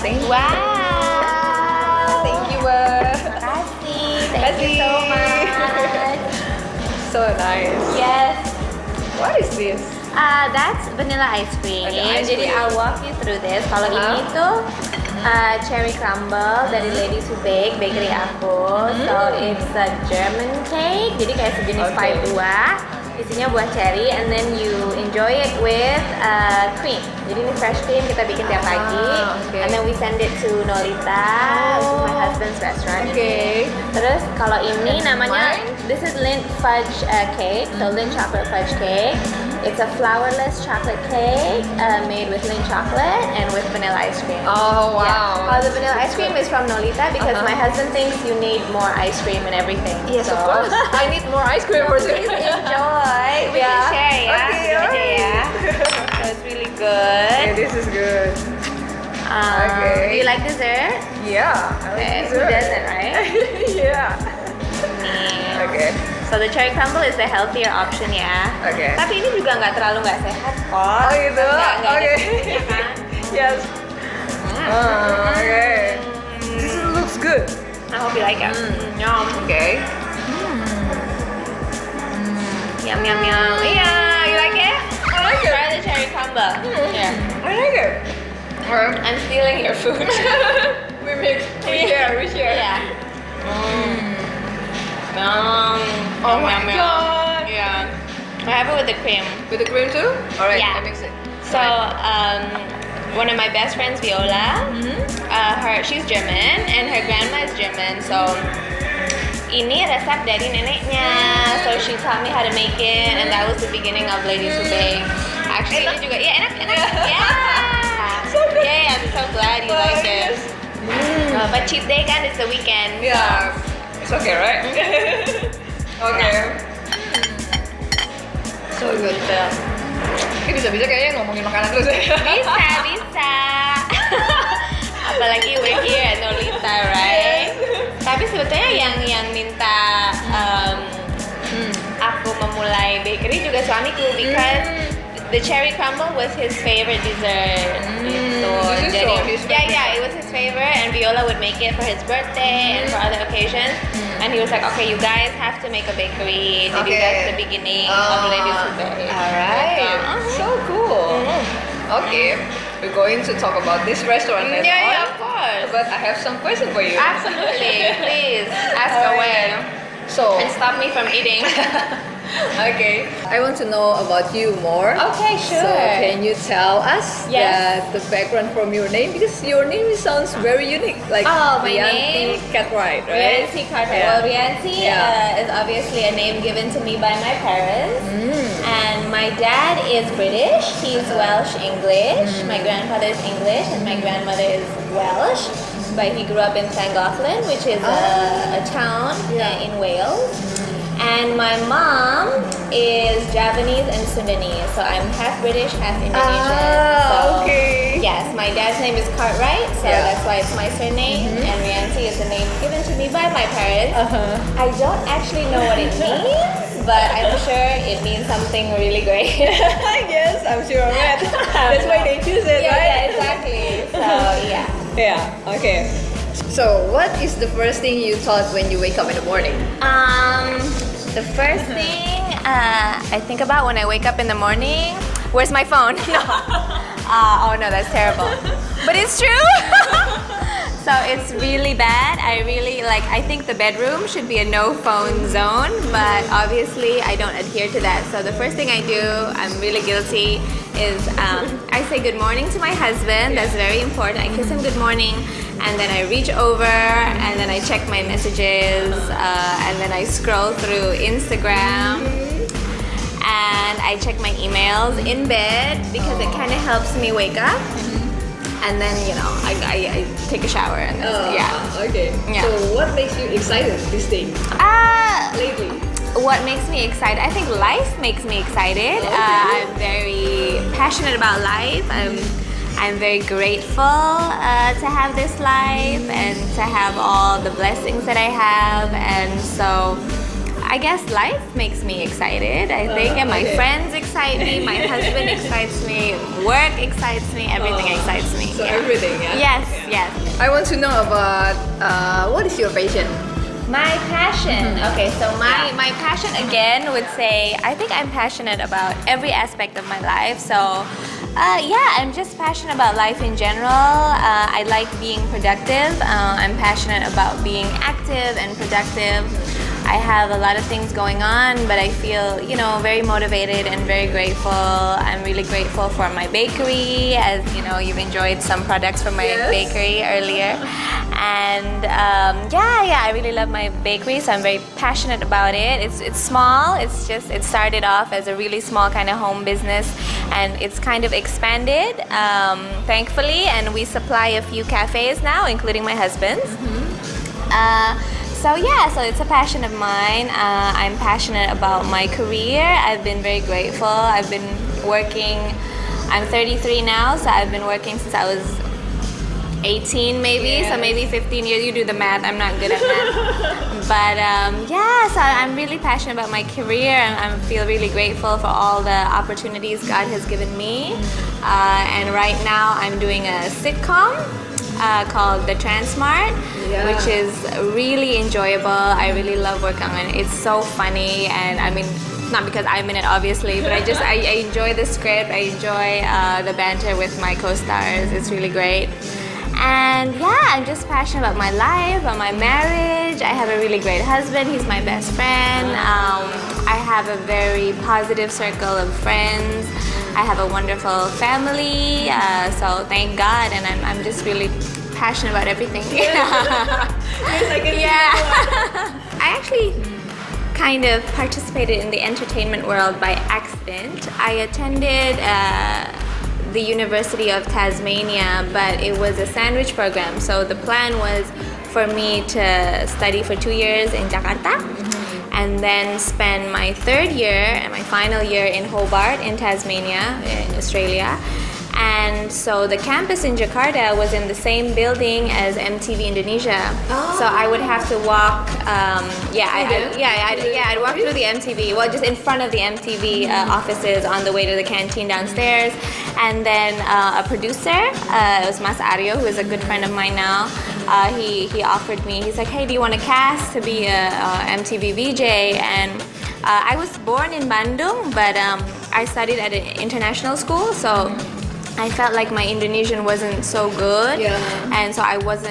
Thank you. Wow. Thank you, Mbak. Thank you so much. So nice. Yes. What is this? That's vanilla ice cream. Okay, ice Jadi cream. I'll walk you through this. Kalau ini tuh cherry crumble dari Ladies Who Bake, bakery aku. So it's a German cake. Jadi kayak sejenis pie buah. Isinya buah cherry, and then you enjoy it with cream. Jadi ini fresh cream kita bikin tiap pagi, and then we send it to Nolita, to my husband's restaurant. Terus kalau ini namanya, this is Lindt fudge cake, so Lindt chocolate fudge cake. It's a flourless chocolate cake made with Lindt chocolate and with vanilla ice cream. Oh wow! Yeah. The vanilla ice cream is from Nolita because my husband thinks you need more ice cream and everything. Yes, so. of course. I need more ice cream for Please today. enjoy. We can share, ya. Okay, Gitu aja ya. So it's really good. Okay, this is good. Do you like dessert? Yeah. I like Okay, who dessert. doesn't, right? Yeah. Nih. Okay. So the cherry crumble is the healthier option ya. Okay. Tapi ini juga nggak terlalu nggak sehat kok. Oh gitu. Nggak ada Okay. susunya kan. Yes. Okay. This looks good. I hope you like it. Yum. Okay. Yum yum yum. Yeah, you like it? I like it. Try the cherry crumble. Yeah. I like it. Alright. I'm stealing your food. We mix. We share. Yeah. Oh my god. Yeah. I have it with the cream. With the cream too? Alright, Yeah. I mix it. So, one of my best friends, Viola, she's German and her grandma is German. So, ini resep dari neneknya. So she taught me how to make it, and that was the beginning of Ladies Who Bake. Actually, ini juga, yeah, enak. Yeah. So good. Yeah, I'm so glad you like it. Yes. But cheat day kan, it's the weekend. Yeah. It's okay, right? Okay. So good. Ini bisa-bisa kayaknya ngomongin makanan terus ya. Bisa. Apalagi we're here at Nolita, right? Tapi sebetulnya yang minta aku memulai bakery juga suamiku, because the cherry crumble was his favorite dessert. Gitu. This is Jadi, so his favorite. yeah, it was his favorite, and Viola would make it for his birthday and for other occasions. And he was like, okay, you guys have to make a bakery. Jadi Okay. that's the beginning of Ladies Who Bake. Alright. So cool. Okay. We're going to talk about this restaurant later Yeah, on. of course. But I have some question for you. Absolutely. Please ask away. So, And stop me from eating. okay. I want to know about you more. Okay, sure. So, can you tell us Yes. the background from your name? Because your name sounds very unique. Like Oh, my Rianti name? Catwright, right? Rianti Carter. Yeah. Well, Rianti is obviously a name given to me by my parents. And my dad is British. He's Welsh English. My grandfather is English and my grandmother is Welsh. But he grew up in Llangollen, which is a town in Wales. And my mom is Javanese and Sundanese, so I'm half British, half Indonesian. So, okay. yes, my dad's name is Cartwright, so that's why it's my surname. And Rianti is a name given to me by my parents. I don't actually know what it means, but I'm sure it means something really great. Yes, I'm sure of it. That's why they choose it, Yeah, right? exactly. So, yeah. Yeah, okay. So, what is the first thing you thought when you wake up in the morning? The first thing I think about when I wake up in the morning, where's my phone? No. Oh no, that's terrible. But it's true. So it's really bad. I think the bedroom should be a no phone zone, but obviously I don't adhere to that. So the first thing I do, I'm really guilty, is I say good morning to my husband. That's very important. I kiss him good morning, and then I reach over and then I check my messages, and then I scroll through Instagram, and I check my emails in bed because it kind of helps me wake up. And then I take a shower and Okay. Yeah. So, what makes you excited this day lately? What makes me excited? I think life makes me excited. I'm very passionate about life. I'm very grateful to have this life and to have all the blessings that I have. And so I guess life makes me excited, I think, and my okay. friends excite me, my husband excites me, work excites me, everything excites me. So everything, yeah? Yes. I want to know about what is your passion? My passion. Okay, so my passion again would say I think I'm passionate about every aspect of my life. So I'm just passionate about life in general. I like being productive. I'm passionate about being active and productive. I have a lot of things going on, but I feel, very motivated and very grateful. I'm really grateful for my bakery, as you've enjoyed some products from my bakery earlier. And I really love my bakery, so I'm very passionate about it. It's small. It started off as a really small kind of home business, and it's kind of expanded, thankfully. And we supply a few cafes now, including my husband's. So it's a passion of mine. I'm passionate about my career. I've been very grateful. I've been working. I'm 33 now, so I've been working since I was 18 maybe, so maybe 15 years. You do the math, I'm not good at math. But so I'm really passionate about my career, and I feel really grateful for all the opportunities God has given me. And right now I'm doing a sitcom called The Transmart, which is really enjoyable. I really love working on it. It's so funny, and I mean, not because I'm in it obviously, but I enjoy the script. I enjoy the banter with my co-stars. It's really great. And I'm just passionate about my life, about my marriage. I have a really great husband. He's my best friend. I have a very positive circle of friends. I have a wonderful family. So thank God, and I'm just really passionate about everything. I actually kind of participated in the entertainment world by accident. I attended the University of Tasmania, but it was a sandwich program. So the plan was for me to study for 2 years in Jakarta, and then spend my third year and my final year in Hobart in Tasmania, in Australia. And so the campus in Jakarta was in the same building as MTV Indonesia. So I would have to walk. I'd walk through the MTV. Well, just in front of the MTV offices on the way to the canteen downstairs. And then a producer, it was Mas Aryo, who is a good friend of mine now. He offered me. He's like, "Hey, do you want to cast to be a MTV VJ?" And I was born in Bandung, but I studied at an international school, so I felt like my Indonesian wasn't so good, and so I was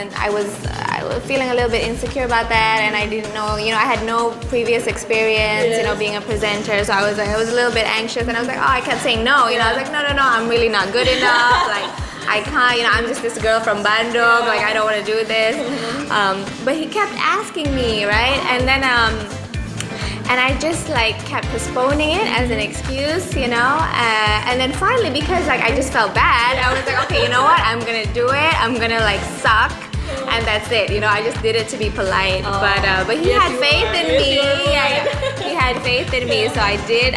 feeling a little bit insecure about that, and I didn't know, I had no previous experience, being a presenter, so I was a little bit anxious, and I was like, I kept saying no, I was like, no, I'm really not good enough, like, I can't, I'm just this girl from Bandung, like, I don't want to do this, but he kept asking me, right, and then, and I just kept postponing it as an excuse, and then finally, because I just felt bad, I was like, okay, you know what, I'm gonna do it, I'm gonna suck, and that's it, I just did it to be polite, but he had faith in me, he had faith in me, so I did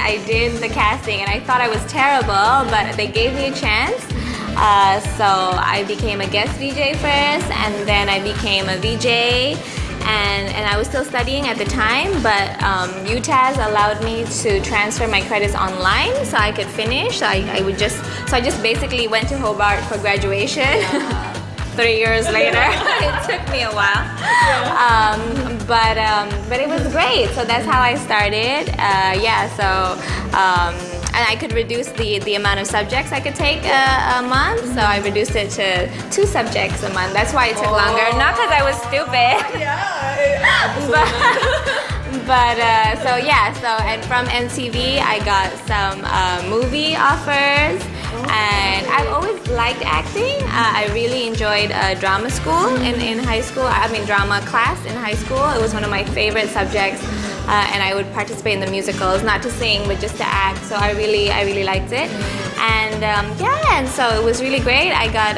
the casting, and I thought I was terrible, but they gave me a chance. So I became a guest VJ first, and then I became a VJ, and I was still studying at the time, but UTAS allowed me to transfer my credits online so I could finish. So I just basically went to Hobart for graduation. 3 years later. It took me a while, but it was great. So that's how I started. And I could reduce the amount of subjects I could take a month, so I reduced it to 2 subjects a month. That's why it took longer, not because I was stupid. And from MTV I got some movie offers, and I've always liked acting. I really enjoyed drama school in high school. Drama class in high school. It was one of my favorite subjects, and I would participate in the musicals, not to sing but just to act. So I really liked it, and and so it was really great. I got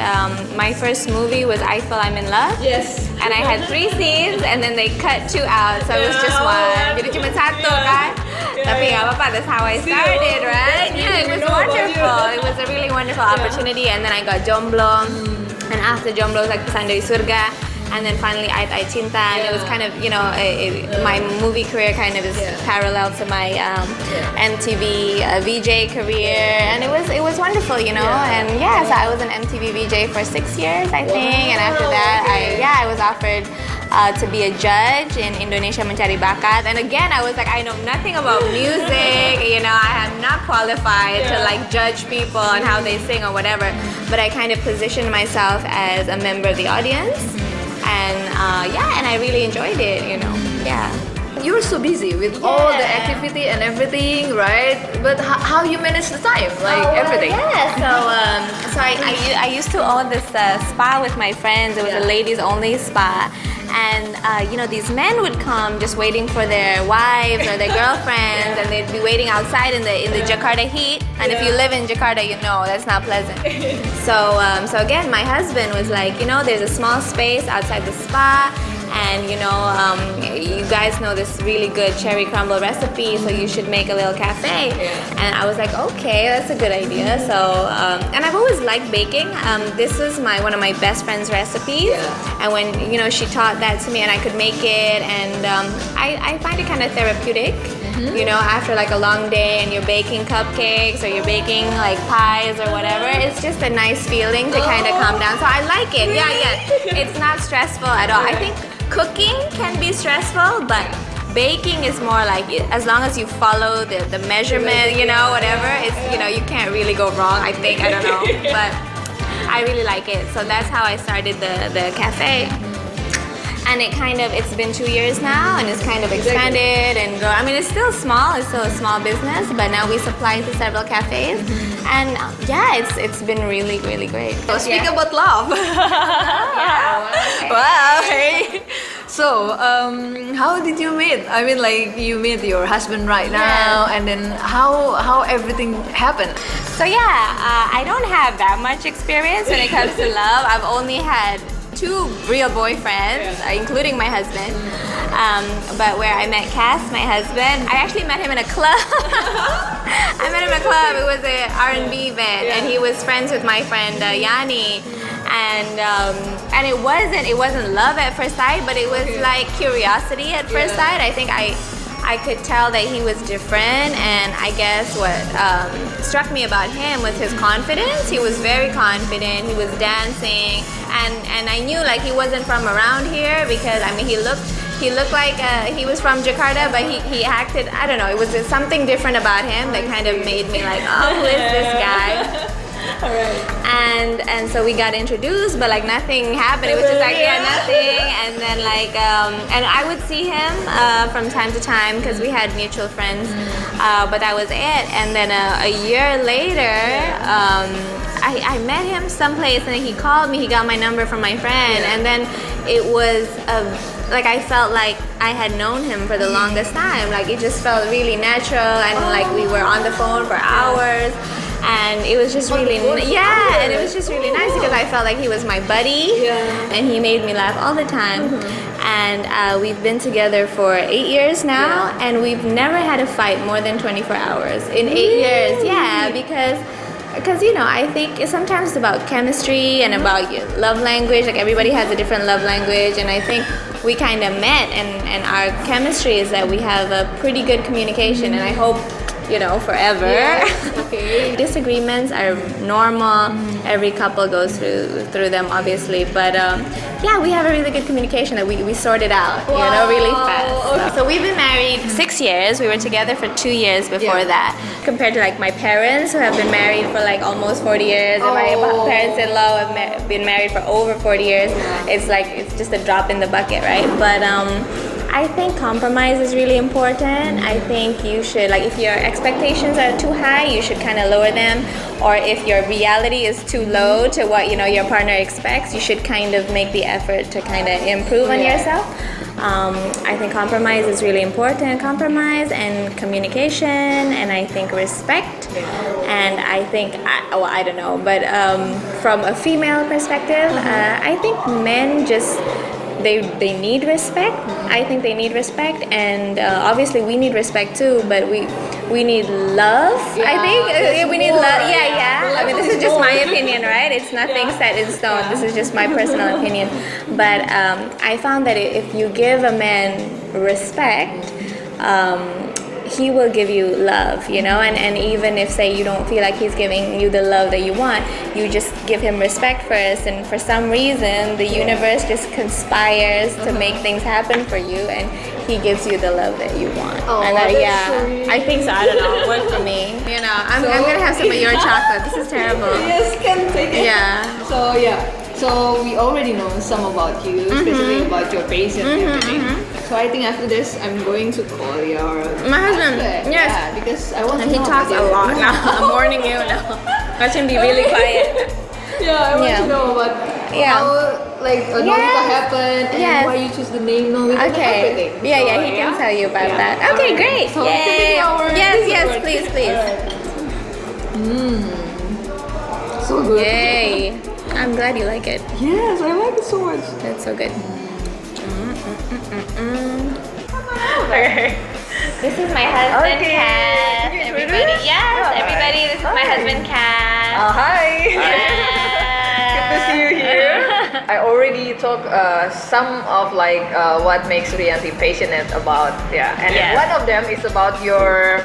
my first movie was I Feel I'm in Love. Yes. And I had 3 scenes, and then they cut 2 out, so it was just 1. Jadi cuma 1 kan? Tapi nggak apa-apa. That's how I started, right? Yeah, it was wonderful. It was a really wonderful opportunity, and then I got Jomblo, and after Jomblo, like Pesan dari Surga, and then finally Ay Cinta, and it was kind of, my movie career kind of is parallel to my MTV VJ career, and it was wonderful, and so I was an MTV VJ for 6 years, I think, and after that, I was offered to be a judge in Indonesia Mencari Bakat, and again, I was like, I know nothing about music, I am not qualified to like judge people on how they sing or whatever, but I kind of positioned myself as a member of the audience, and I really enjoyed it, You were so busy with all the activity and everything, right? But how you manage the time, like everything? So I used to own this spa with my friends. It was a ladies only spa, and these men would come just waiting for their wives or their girlfriends, and they'd be waiting outside in the Jakarta heat. And if you live in Jakarta, that's not pleasant. So again, my husband was like, there's a small space outside the spa, and you guys know this really good cherry crumble recipe, so you should make a little cafe. And I was like, okay, that's a good idea. So and I've always liked baking. This was one of my best friend's recipes, and when she taught that to me, and I could make it, and I find it kind of therapeutic. After like a long day and you're baking cupcakes or you're baking like pies or whatever, it's just a nice feeling to kind of calm down. So I like it. It's not stressful at all. I think cooking can be stressful, but baking is more like, as long as you follow the measurement, whatever, it's, you can't really go wrong, I think. I don't know, but I really like it. So that's how I started the cafe. And it's been 2 years now, and it's kind of expanded and grown. I mean, it's still small, it's still a small business, but now we supply to several cafes. And it's been really, really great. So speak about love. Wow. Hey. So, how did you meet? I mean, like, you meet your husband right now, and then how everything happened? So I don't have that much experience when it comes to love. I've only had 2 real boyfriends, including my husband. But where I met Cass, my husband, I actually met him in a club. I met him in a club. It was an R&B event, and he was friends with my friend Yanni. And it wasn't love at first sight, but it was like curiosity at first sight. I think I could tell that he was different, and I guess what struck me about him was his confidence. He was very confident. He was dancing, and I knew like he wasn't from around here, because I mean he looked like he was from Jakarta, but he acted, I don't know, it was something different about him that kind of made me like, oh, who is this guy? And so we got introduced, but like nothing happened. It was just like nothing. And then like and I would see him from time to time because we had mutual friends, but that was it. And then a year later, I met him someplace, and he called me. He got my number from my friend, and then it was like I felt like I had known him for the longest time. Like it just felt really natural, and like we were on the phone for hours. And it was just really, and it was just really nice because I felt like he was my buddy, and he made me laugh all the time. And we've been together for 8 years now, and we've never had a fight more than 24 hours in 8 years. Yeah, because I think sometimes it's about chemistry and about your love language. Like everybody has a different love language, and I think we kind of met, and our chemistry is that we have a pretty good communication, and I hope forever. Disagreements are normal. Every couple goes through them, obviously, but we have a really good communication that we sort it out, really fast. So we've been married 6 years. We were together for 2 years before that. Compared to like my parents, who have been married for like almost 40 years, and my parents-in-law have been married for over 40 years. It's like it's just a drop in the bucket, right? But I think compromise is really important. I think you should, like, if your expectations are too high, you should kind of lower them. Or if your reality is too low to what your partner expects, you should kind of make the effort to kind of improve on yourself. I think compromise is really important. Compromise and communication, and I think respect. And I think, I don't know, but from a female perspective, I think men just they need respect. I think they need respect, and obviously we need respect too. But we need love. I think we need love. I mean, this is just my opinion, right? It's nothing set in stone. This is just my personal opinion. But I found that if you give a man respect, he will give you love, you know, and even if, say, you don't feel like he's giving you the love that you want, you just give him respect first, and for some reason the universe just conspires to make things happen for you, and he gives you the love that you want. Oh, and that's sweet. I think so. I don't know. Work for me. You know, I'm gonna have some of your chocolate. This is terrible. Yes, can take it. Yeah. So yeah, so we already know some about you, especially about your patients and everything. So I think after this, I'm going to call your My husband. Yes. Yeah, because I want And to he know talks about a you. lot now. I'm warning you now. Watch him be really quiet. Yeah, I want Yeah. to know about Yeah. how like Nolita happened and Yes. why you choose the name Nolita and everything. Okay. Yeah, So, he can tell you about that. Okay, great. So Yay. continue our Yes, dessert. please. So good. Yay. I'm glad you like it. Yes, I like it so much. That's so good. Okay. This is my husband, Okay. Kat. Can you Everybody, introduce? yes, Yeah. everybody. This is my Hi. husband, Kat. Hi. Good to see you here. I already talked some of like what makes Rianti passionate about and Yes. one of them is about your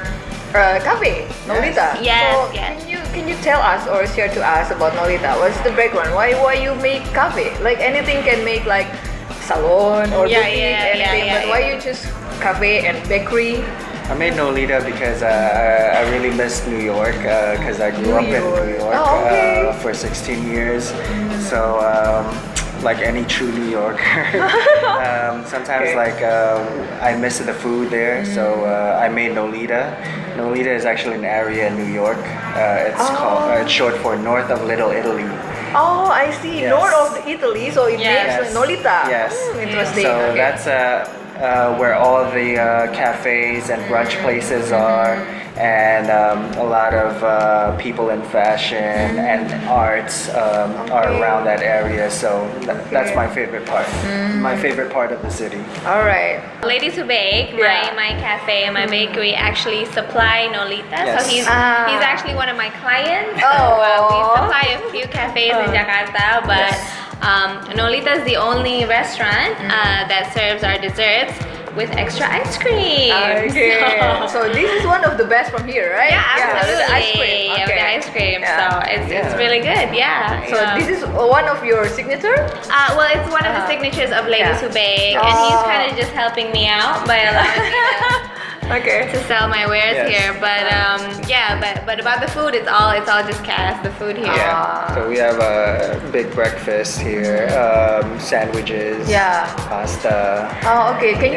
cafe, Nolita. Yes, So yes. can you tell us or share to us about Nolita? What's the background? Why you make cafe? Like anything can make like salon or Yeah, boutique, yeah, anything. yeah, But yeah, why yeah. you choose cafe and bakery? I made Nolita because I really miss New York because I grew up in New York Oh, okay. for 16 years. So like any true New Yorker, sometimes I miss the food there. So I made Nolita. Nolita is actually an area in New York. It's called it's short for North of Little Italy. Oh, I see. Yes. North of Italy, so it Yes. makes Nolita. Yes. Interesting. So Okay. that's where all the cafes and brunch places are, and a lot of people in fashion and arts are around that area. So that's my favorite part. My favorite part of the city. All right. Ladies Who Bake, Yeah. my cafe and my bakery actually supply Nolita. Yes. So he's actually one of my clients. Oh. So, we supply a few cafes in Jakarta, but Nolita is the only restaurant that serves our desserts with extra ice cream. Okay. So this is one of the best from here, right? Yeah, absolutely. with the ice cream. Yeah, with the ice cream. Yeah. So it's really good. Yeah. So this is one of your signature? Well, it's one of the signatures of Ladies Yeah. Who Bake, and he's kind of just helping me out by allowing me Okay. to sell my wares Yes. here. But but about the food, it's all just cast. The food here. Yeah. So we have a big breakfast here, sandwiches, Yeah. pasta. Oh, okay. Can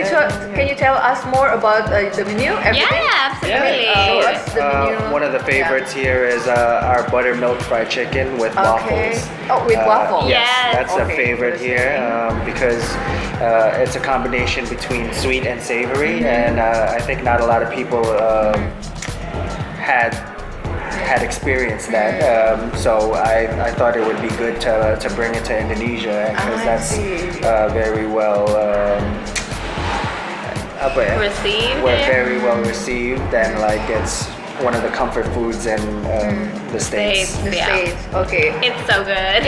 you tell us more about the menu? Everything? Yeah, absolutely. sure. What's the menu? One of the favorites here is our buttermilk fried chicken with Okay. waffles. Oh, with waffles. Yes, Yes. that's a Okay, favorite here because it's a combination between sweet and savory, and I think not a lot of people had experienced that. So I thought it would be good to bring it to Indonesia because I that's see. very well. Received We're there? very well received, and like it's one of the comfort foods in the States. The Yeah. States. Okay. It's so good.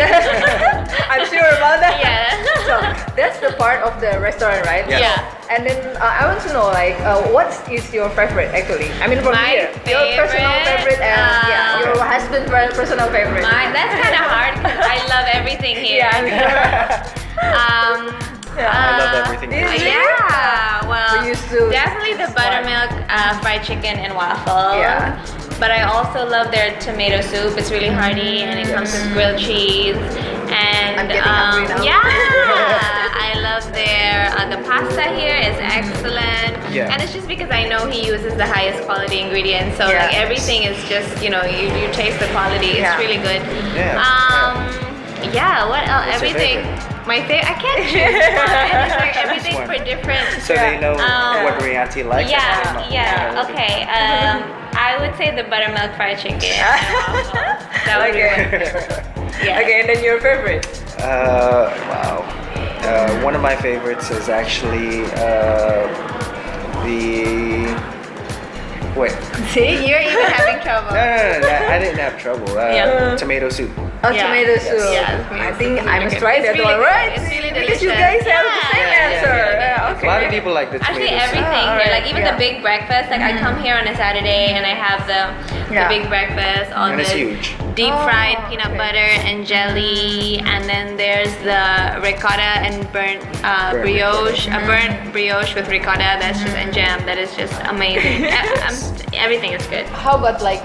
I'm sure about that. Yeah. So that's the part of the restaurant, right? Yes. Yeah. And then I want to know, like, what is your favorite actually? I mean, from My here, your personal favorite, favorite and your husband's personal favorite. That's kind of hard because I love everything here. Yeah, I'm sure. I love everything. Is it? Yeah, well, We used to- definitely the buttermilk fried chicken and waffle. Yeah. But I also love their tomato soup. It's really hearty and it comes with grilled cheese. And I'm getting hungry now. yeah, I love their the pasta here is excellent. Yeah. And it's just because I know he uses the highest quality ingredients. So Yeah. like everything is just you taste the quality. It's Yeah. really good. Yeah. Yeah. What else? What's your Everything. favorite? My favorite. I can't choose one. It's like everything one. for different. So they know what Um, Rianti likes. Yeah, and what yeah, not. okay. I would say the buttermilk fried chicken. and waffle. That would be Okay. my favorite. Yeah. Okay, and then your favorite. Wow. One of my favorites is actually the Wait. See, you're even having trouble. No, I didn't have trouble. Yeah. Tomato soup. Oh, Yeah. tomato soup. Yeah, I think I must good. try It's that really one, good. right? It's really Because you delicious. guys have the same Yeah. answer. Yeah, A okay. lot of people like the tomato Actually, soup. everything Ah, here, alright, like even yeah. the big breakfast. Like I come here on a Saturday and I have the Yeah. big breakfast, all And the it's huge. deep fried Oh, peanut okay. butter and jelly, and then there's the ricotta and burnt brioche, a burnt brioche with ricotta that's just and jam that is just amazing. Everything is good. How about like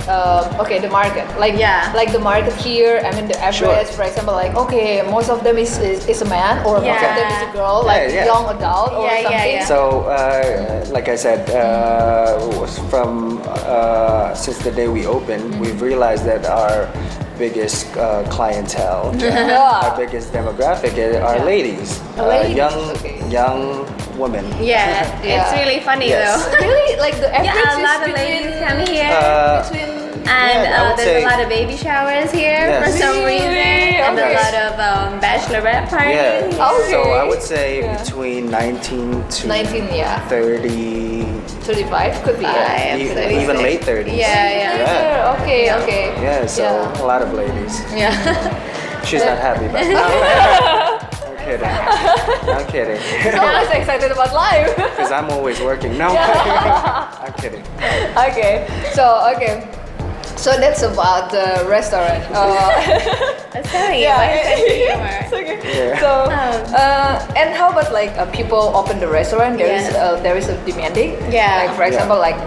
okay, the market, like Yeah. like the market here. I mean the average, Sure. for example, like okay, most of them is a man or most of them is a girl, like Yeah. young adult or Yeah, yeah, something. yeah. So, like I said, from since the day we opened, we've realized that our biggest clientele, our biggest demographic are ladies, Ladies, young okay. young women. Yeah, Yeah. it's really funny Yes. though. Really, like the average Yeah, a lot is of ladies come between, here. between And Yeah, I would there's say- a lot of baby showers here Yes. for some reason, Really? and a Okay. lot of bachelorette parties. Yeah. Okay. So I would say Yeah. between 19 to 19, yeah, 30, 35 could be. Yeah. even late 30s. Yeah, yeah. Yeah. Okay, okay. Yeah, so Yeah. a lot of ladies. Yeah. She's not happy, but I'm kidding. I'm kidding. So much excited about life. Because I'm always working. No, I'm kidding. Okay, so okay, so that's about the restaurant. Sorry, Yeah. my sense of humor. It's okay. Yeah. So, and how about like people open the restaurant? There is a demanding. Yeah. Like for example, like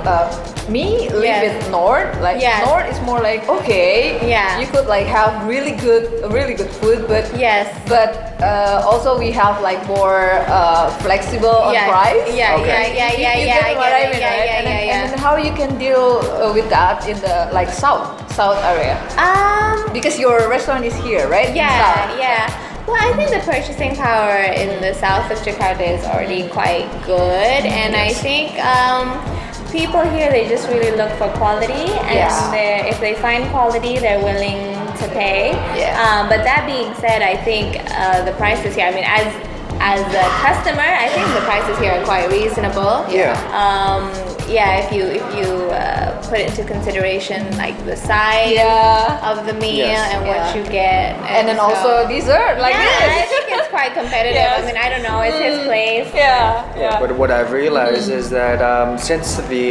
me live Yes. in North. Like Yes. North is more like okay. Yeah. You could like have really good food, but Yes. but also we have like more flexible on Yeah. price. Yeah, Okay. yeah, yeah, You yeah, get yeah, what I yeah, mean, yeah, right? yeah, And then, yeah, and then how you can deal with that in the like south area, because your restaurant is here, right? In Yeah, south. yeah. Well, I think the purchasing power in the south of Jakarta is already quite good, and I think people here they just really look for quality, and Yes. if they find quality, they're willing to pay. Yes. But that being said, I think the prices here. I mean, as a customer, I think the prices here are quite reasonable. Yeah. Yeah, if you put into consideration like the size Yeah. of the meal Yes. and what Yeah. you get, And then also dessert like yeah, I this. think it's quite competitive. Yes. I mean, I don't know, it's his place. Yeah. But what I've realized is that since the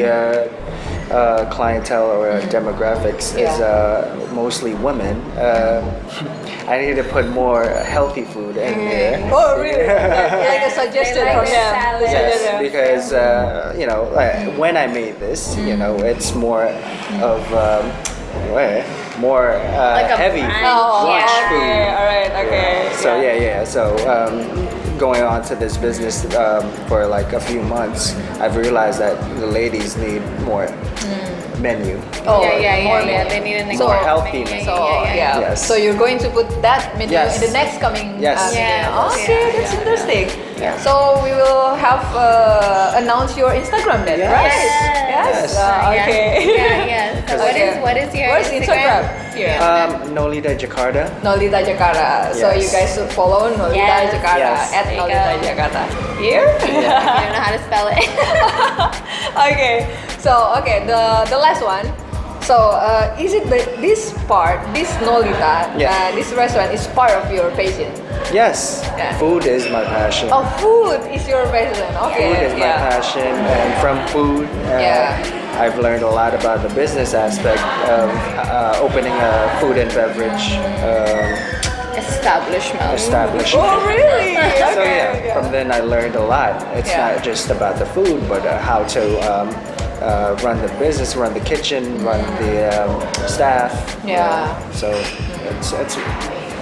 clientele or demographics is mostly women, I need to put more healthy food in there. Oh really? Like a suggestion They like from the them. salad. The Yes, suggestion. because you know, when I made this, you know, it's more of more Like a heavy brunch. lunch Yeah. food. Okay, all right, okay. So yeah. So going on to this business for like a few months, I've realized that the ladies need more menu. Oh, yeah. more They need an More extra healthy menu. menu. So yeah. Yes. So you're going to put that menu Yes. in the next coming. Yes. Menu. Yes. Okay, Yeah. that's interesting. Yeah. So we will have announce your Instagram then, Yes. right? Yes. Okay. Yeah. So what is your What's Instagram? Here. Nolita Jakarta. Nolita Jakarta. So Yes. you guys should follow Nolita Yes. Jakarta Yes. at There you Nolita go. Jakarta. Here. I don't know how to spell it. Okay. So the last one. So is it this Nolita, Yeah. this restaurant is part of your passion? Yes. Yeah. Food is my passion. Oh, food is your passion. Okay. Food is my passion, and from food, Yeah. I've learned a lot about the business aspect of opening a food and beverage Establishment. establishment. Oh, really? Okay. So yeah, from then I learned a lot. It's Yeah. not just about the food, but how to run the business, run the kitchen, run the staff. Yeah. So it's a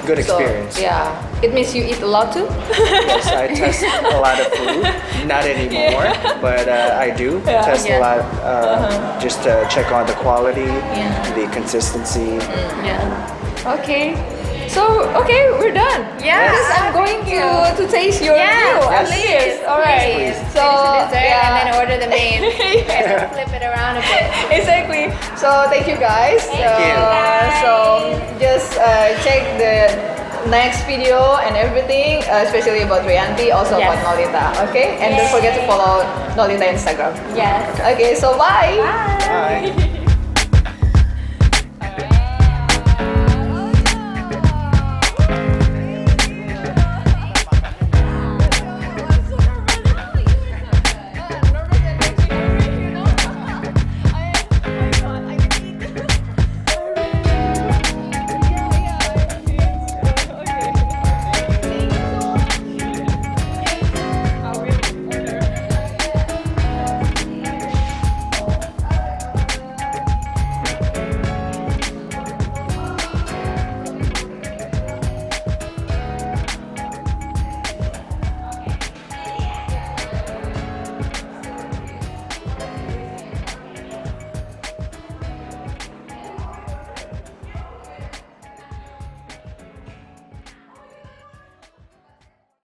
good So, experience. yeah. It means you eat a lot too? Yes, I test a lot of food. Not anymore, but I do test a Yeah. lot just to check on the quality, the consistency. Yeah. Okay. So, okay, we're done. Yeah. Yes, I'm going thank you. to taste your Yeah, meal after please, this. All right. please. So, Finish the dessert yeah. and then order the main. Yeah. Flip it around a bit. Exactly. So thank you guys. Thank you, guys. So just check the next video and everything, especially about Rianti, also Yes. about Nolita. Okay, and don't forget to follow Nolita Instagram. Yes. Okay, so bye. Bye. Bye.